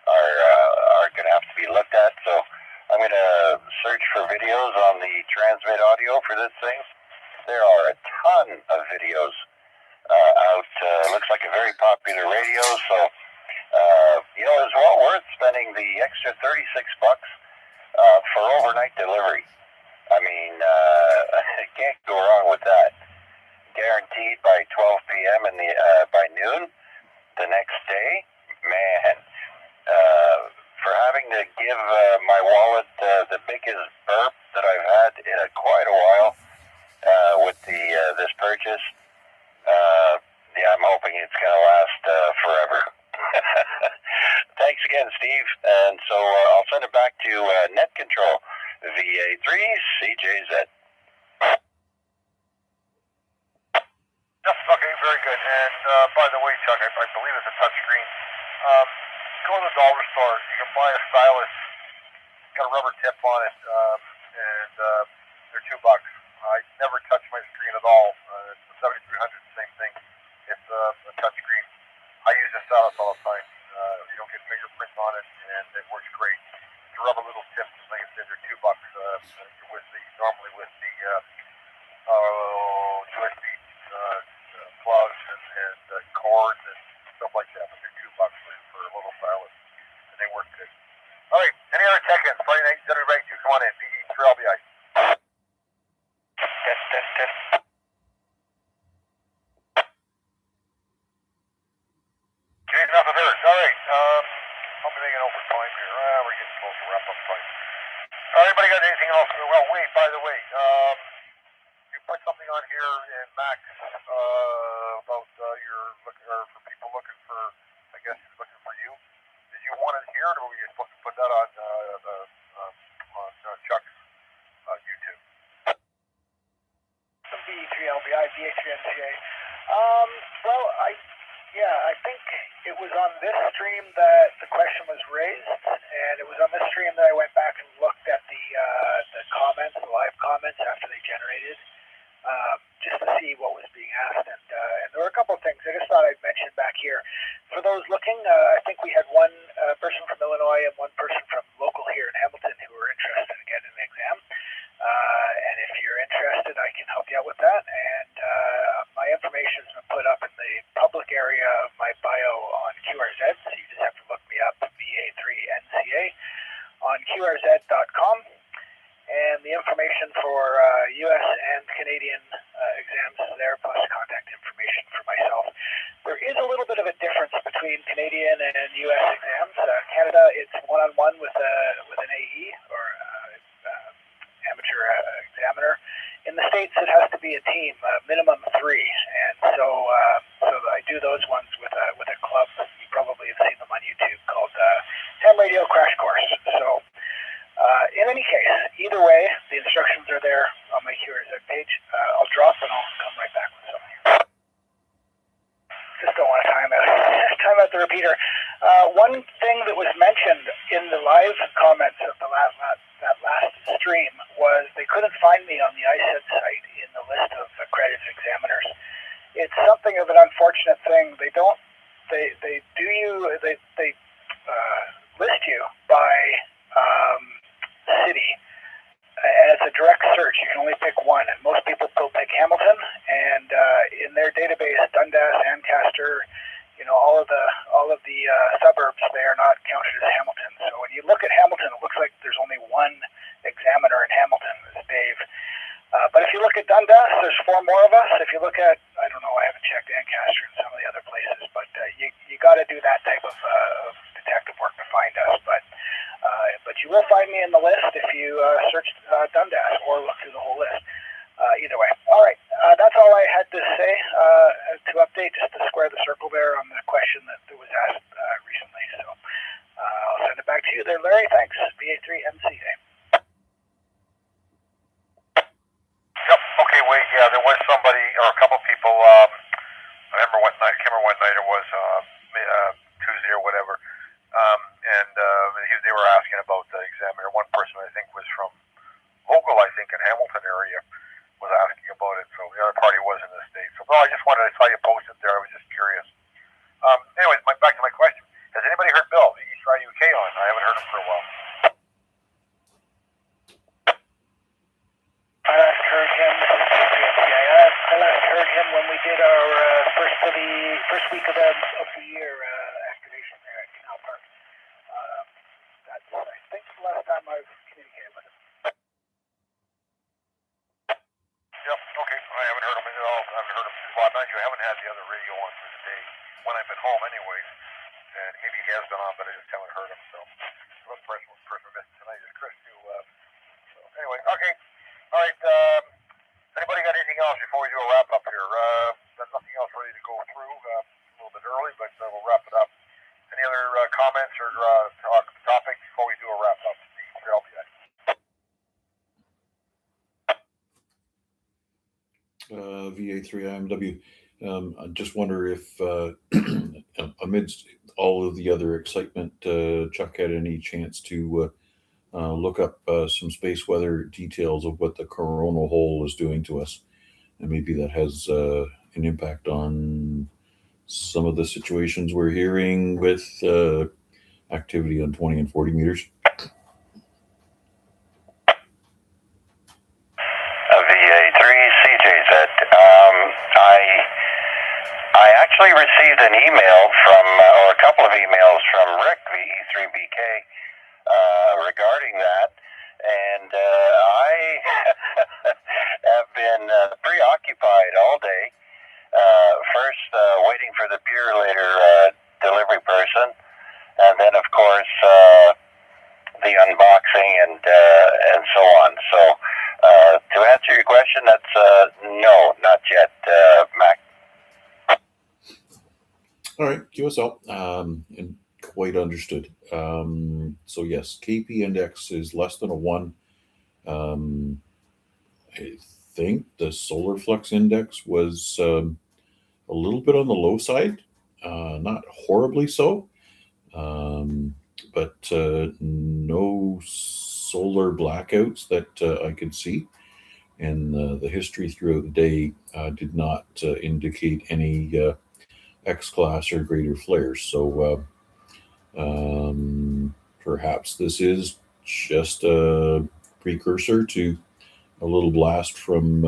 are going to have to be looked at. So I'm going to search for videos on the transmit audio for this thing. There are a ton of videos out. Looks like a very popular radio. So it's well worth spending the extra $36 for overnight delivery. I mean, can't go wrong with that. Guaranteed by 12 p.m. by noon the next day. Man, for having to give my wallet the biggest burp that I've had in quite a while with this purchase, I'm hoping it's going to last forever. Thanks again, Steve. And so I'll send it back to Net Control, VA3CJZ. Okay, very good. And by the way, Chuck, I believe it's a touch screen. Go to the dollar store. You can buy a stylus. It's got a rubber tip on it, and they're $2. I never touch my screen at all. It's the 7300, same thing. It's a touch screen. I use a stylus all the time. You don't get fingerprints on it, and it works great. The rubber little tips, like I said, they're $2. Normally with the USB plugs and cords and stuff like that, but they're $2 for a little stylus, and they work good. All right, any other tech-ins? Friday night, Saturday Ragchew, come on in. VE3LBI. Test. Okay, enough of hers. All right, I'm making overtime here. We're getting close to wrap-up time. Anybody got anything else? Well, wait, by the way, you put something on here in Mac about for people looking for, I guess, looking for you. Did you want it here, or were you supposed to put that on Chuck's YouTube? VE3LBI, VA3MCA. Well, I think it was on this stream that the question was raised, and it was on this stream that I went back and looked at the comments, the live comments after they generated, just to see what was being asked. And there were a couple of things I just thought I'd mention back here. For those looking, I think we had one person from Illinois and one person from local here in Hamilton who were interested in getting an exam. And if you're interested, I can help you out with that. And my information has been put up in the public area of my bio on QRZ, so you just have to look me up, VA3NCA, on QRZ.com. And the information for U.S. and Canadian exams is there, plus contact information for myself. There is a little bit of a difference between Canadian and U.S. exams. Canada, it's one-on-one with an AE, or amateur examiner. In the States, it has to be a team, minimum 3. And so I do those ones with a club. You probably have seen them on YouTube, called Ham Radio Crash Course. So in any case, either way, the instructions are there on my QRZ page. I'll drop and I'll come right back with something. Just don't want to time out the repeater. One thing that was mentioned in the live comments of that last stream was they couldn't find me on the ISED site in the list of accredited examiners. It's something of an unfortunate thing. They list you by city, and it's a direct search. You can only pick one, and most people will pick Hamilton. And in their database, Dundas, Ancaster, all of the suburbs, they are not counted as Hamilton. So when you look at Hamilton, it looks like there's only one examiner in Hamilton, is Dave. But if you look at Dundas, there's 4 more of us. If you look at, I don't know, I haven't checked Ancaster and some of the other places, but you got to do that type of detective work to find us. But you will find me in the list if you search Dundas or look through the whole list. Either way. All right. That's all I had to say to update, just to square the circle there on the question that was asked recently. So I'll send it back to you there, Larry. Thanks. VA3MCA. Yep. Okay. There was somebody or a couple people. I remember what night. I can't remember what night it was. Tuesday or whatever. And they were asking about the examiner. One person, I think, was from local, I think, in Hamilton area, was asking about it. So the other party was in the States. So I just wanted to tell you, post it there. I was just curious. Anyways, back to my question. Has anybody heard Bill, the VE3IMW on? I haven't heard him for a while. I last heard him. I last heard him when we did our first week of the year activation there at Canal Park. That's, I think, the last time I've communicated with him. Yep. Okay. I haven't heard him at all. I haven't heard him. Well, I'm not sure. I haven't had the other radio on for the day when I've been home, anyways. And maybe he has been on, but I just haven't heard him. So the person missed tonight is Chris, too. So anyway, okay. All right. Anybody got anything else before we do a wrap up here? There's nothing else ready to go through. A little bit early, but we'll wrap it up. Any other comments or topics before we do a wrap up? VA3IMW. I just wonder if, amidst all of the other excitement, Chuck had any chance to look up some space weather details of what the coronal hole is doing to us, and maybe that has an impact on some of the situations we're hearing with activity on 20 and 40 meters. VA3CJZ. I actually received an email from, or a couple of emails from Rick VE3BK regarding that, and I have been preoccupied all day. First, waiting for the Purelator delivery person, and then, of course, the unboxing and so on. So, to answer your question, that's no, not yet, Mac. All right, QSL, and quite understood. So yes, KP index is less than a 1. I think the solar flux index was little bit on the low side, not horribly so, but no solar blackouts that I could see. And the history throughout the day did not indicate any X-class or greater flares. So perhaps this is just a precursor to a little blast from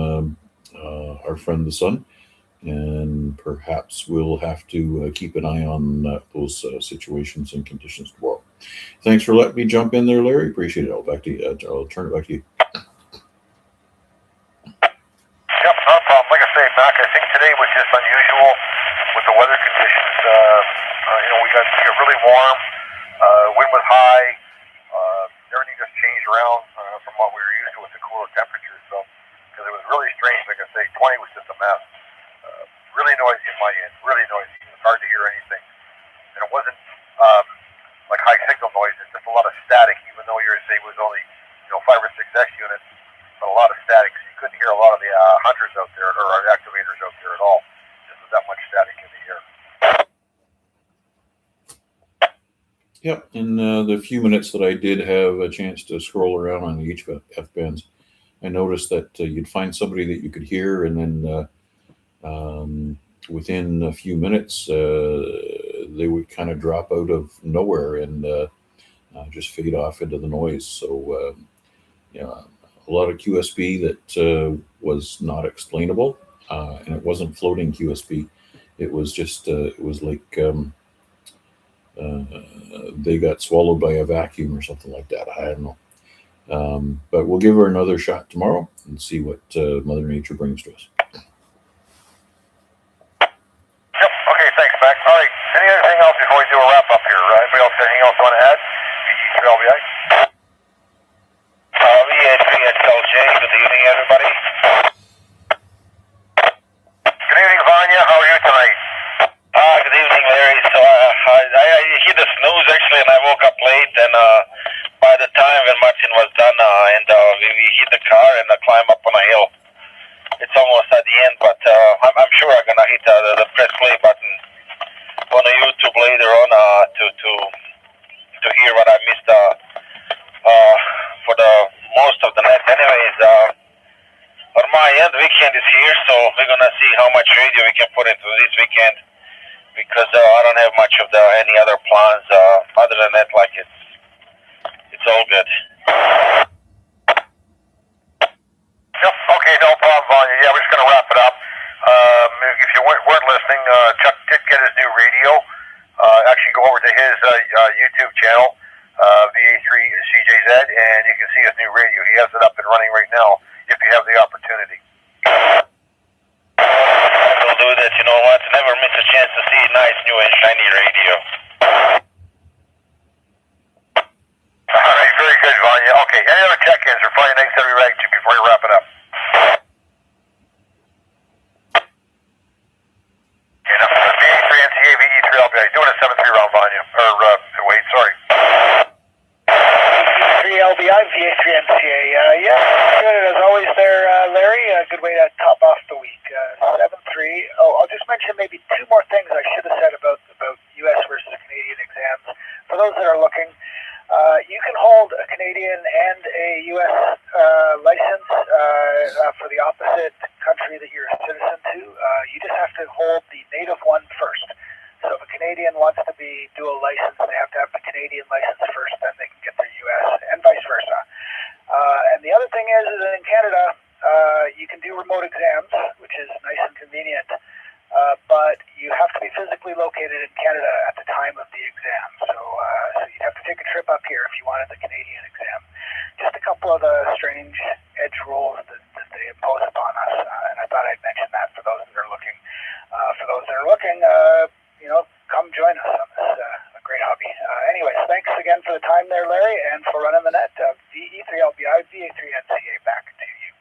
our friend the sun, and perhaps we'll have to keep an eye on those situations and conditions tomorrow. Thanks for letting me jump in there, Larry. Appreciate it. I'll turn it back to you. Yep, no problem. Like I say, Mac, I think today was just unusual with the weather conditions. We got really warm. Wind was high. Everything just changed around from what we were used to with the cooler temperatures. So, because it was really strange, like I say, 20 was just a mess. Really noisy at my end. Really noisy. It was hard to hear anything, and it wasn't like high signal noise. It's just a lot of static, even though your say was only 5 or 6 X units. But a lot of static, so you couldn't hear a lot of the hunters out there or our activators out there at all. Just with that much static in the air. Yep, in the few minutes that I did have a chance to scroll around on the HF bands, I noticed that you'd find somebody that you could hear, and then within a few minutes, they would kind of drop out of nowhere and just fade off into the noise. So, a lot of QSB that was not explainable, and it wasn't floating QSB. It was just, it was like they got swallowed by a vacuum or something like that. I don't know. But we'll give her another shot tomorrow and see what Mother Nature brings to us. Yep. Okay, thanks, Mac. All right. Anything else before we do a wrap up here? Anybody else got anything else you want to add? VE3LBI? VA3SLJ, good evening, everybody. Good evening, Vanya. How are you tonight? Good evening, Larry. So I hit the snooze, actually, and I woke up late, and by the time when Martin was done, we hit the car and climb up on a hill. It's almost at the end, but I'm sure I'm going to hit the press play button on the YouTube later on to hear what I missed for the most of the night. Anyways, on my end, weekend is here, so we're going to see how much radio we can put into this weekend, because I don't have much of any other plans other than that. Like it's all good. Yep. Okay, no problem, Vanya. Yeah, we're just going to wrap it up. If you weren't listening, Chuck did get his new radio. Actually, go over to his YouTube channel, VA3CJZ, and you can see his new radio. He has it up and running right now if you have the opportunity. I will do that. You know what? Never miss a chance to see nice, new, and shiny radio. All right, very good, Vanya. Okay, any other check-ins or Friday night Zoe Ragchew before you wrap it up? Okay, now VA3NCA, VE3LBI, doing a 7-3 round, Vanya. Wait, sorry. VE3LBI, VA3NCA. Yeah, good as always there, Larry. Good way to top off the week. 7-3. Oh, I'll just mention maybe 2 more things I should have said about U.S. versus Canadian exams. For those that are looking, you can hold a Canadian and a U.S. license for the opposite country that you're a citizen to. You just have to hold the native one first. So if a Canadian wants to be dual licensed, they have to have the Canadian license first, then they can get their U.S. and vice versa. And the other thing is that in Canada, you can do remote exams, which is nice and convenient, but you have to be physically located in Canada at the time of the exam. So you'd have to take a trip up here if you wanted the Canadian exam. Just a couple of the strange edge rules that they impose upon us, and I thought I'd mention that for those that are looking. Come join us on this a great hobby. Anyways, thanks again for the time there, Larry, and for running the net. VE3LBI, VA3NCA, back to you.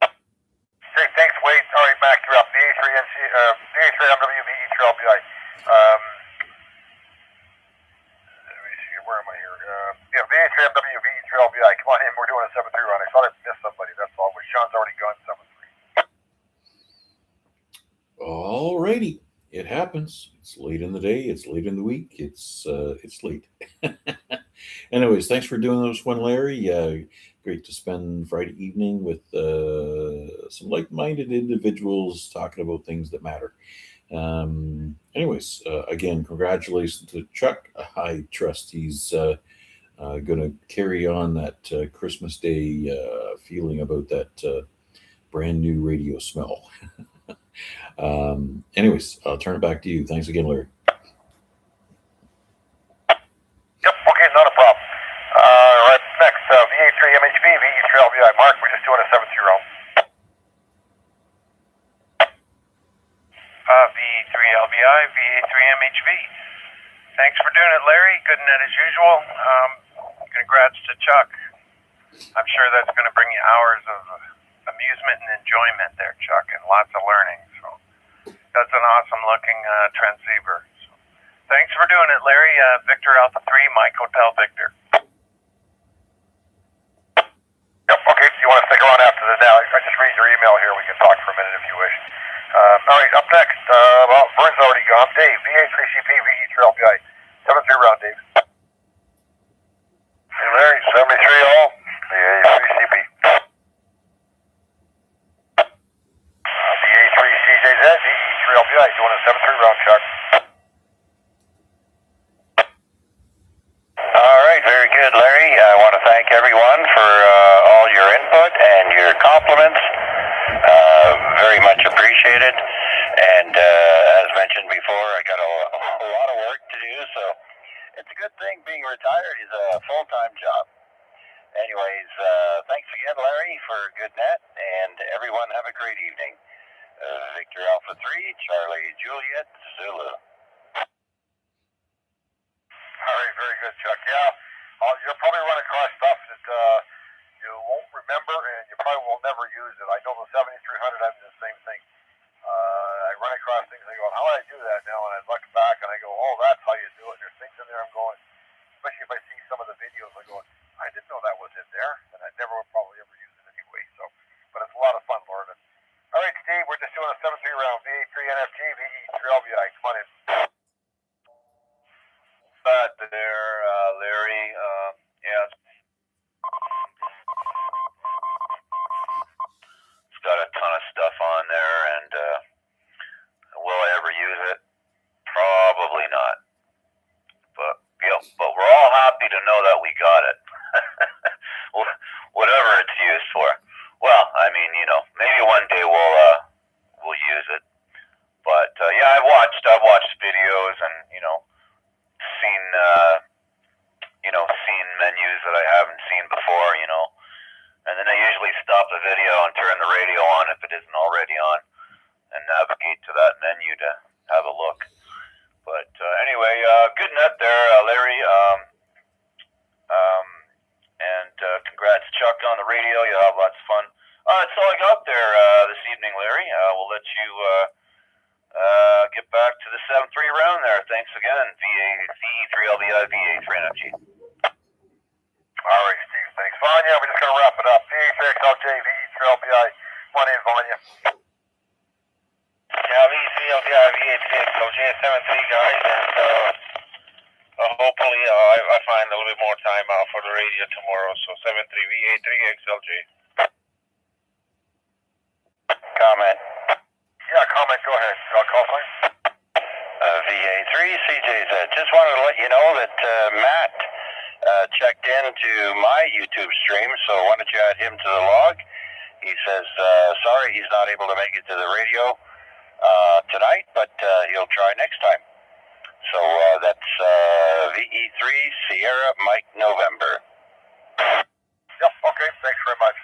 Hey, thanks, Wade. All right, Mac, you're up. VA3MW VE3LBI. Let me see, where am I here? VA3MW VE3LBI. Come on in, we're doing a 7-3 run. I thought I missed somebody, that's all. But Sean's already gone 7-3. righty. It happens. It's late in the day. It's late in the week. It's late. Anyways, thanks for doing this one, Larry. Great to spend Friday evening with some like-minded individuals talking about things that matter. Anyways, again, congratulations to Chuck. I trust he's going to carry on that Christmas Day feeling about that brand new radio smell. Anyways, I'll turn it back to you. Thanks again, Larry. Yep, okay, not a problem. Right next, VA3MHB, VE3LBI. Mark, we're just doing a 7-3 round. VE3LBI, VA3MHB. Thanks for doing it, Larry. Good net as usual. Congrats to Chuck. I'm sure that's going to bring you hours of amusement and enjoyment there, Chuck, and lots of learning. So that's an awesome-looking transceiver. So, thanks for doing it, Larry. Victor Alpha 3, Mike Hotel Victor. Yep, okay, you want to stick around after this now? I just read your email here. We can talk for a minute if you wish. All right, up next, well, Vern's already gone. Dave, VA3CP, VE3LBI. 7-3 round, Dave. Hey, Larry, 73 all, VA3CP. VA3CJZ, VE3LBI, doing a 7-3 round, Chuck. All right, very good, Larry. I want to thank everyone for all your input and your compliments. Very much appreciated. And as mentioned before, I got a lot of work to do, so it's a good thing being retired is a full-time job. Anyways, thanks again, Larry, for a good net, and everyone have a great evening. Victor Alpha 3, Charlie Juliet, Zulu. All right, very good, Chuck. Yeah, you'll probably run across stuff that you won't remember, and you probably will never use it. I know the 7300, I do the same thing. I run across things, and I go, how do I do that now? And I look back, and I go, oh, that's how you do it. And there's things in there I'm going, especially if I see some of the videos, I go, I didn't know that was in there, and I never would probably ever use it anyway. So, but it's a lot of fun learning. All right, Steve, we're just doing a 7-3 round. VA3NFG, VE3LBI. Come on in. There, Larry. Yeah, it's got a ton of stuff on there, and will I ever use it? Probably not. But yeah, but we're all happy to know that we got it. Whatever it's used for. Well, I mean, maybe one day we'll use it. But yeah, I've watched videos and seen menus that I haven't seen before, and then I usually stop the video and turn the radio on if it isn't already on, and navigate to that menu to have a look. But anyway, good net there, Larry, and congrats, Chuck, on the radio. You have lots of fun. That's all I got there this evening, Larry. We'll let you get back to the 7-3 round there. Thanks again, VE3LBI, VA3NFG. All right, Steve, thanks. Vanya, we're just going to wrap it up. VA3XLJ, VE3LBI. Come on in, Vanya. Yeah, VE3LBI, VA3XLJ, 7-3 guys, and hopefully I find a little bit more time out for the radio tomorrow, so 7-3, VA3XLJ. Comment. Yeah, comment, go ahead. Call sign. VA3 CJZ. Just wanted to let you know that Matt checked into my YouTube stream, so why don't you add him to the log? He says, sorry, he's not able to make it to the radio tonight, but he'll try next time. So that's VE3 Sierra Mike November. Yep, okay, thanks very much.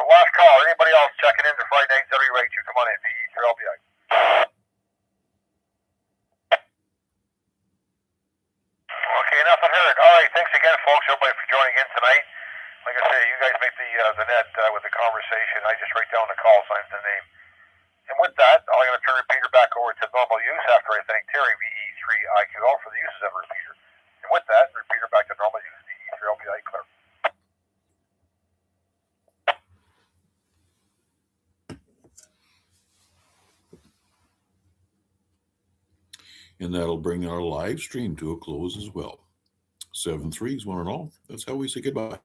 Last call. Anybody else checking in to Friday night ZOE Ragchew? Come on in, VE3LBI. Okay, nothing heard. All right, thanks again, folks, everybody, for joining in tonight. Like I say, you guys make the net with the conversation. I just write down the call signs, the name. And with that, I'm going to turn repeater back over to normal use after I thank Terry, VE3IQL, for the uses of repeater. And with that, repeater back to normal use, VE3LBI, clear. And that'll bring our live stream to a close as well. 7-3s, one and all. That's how we say goodbye.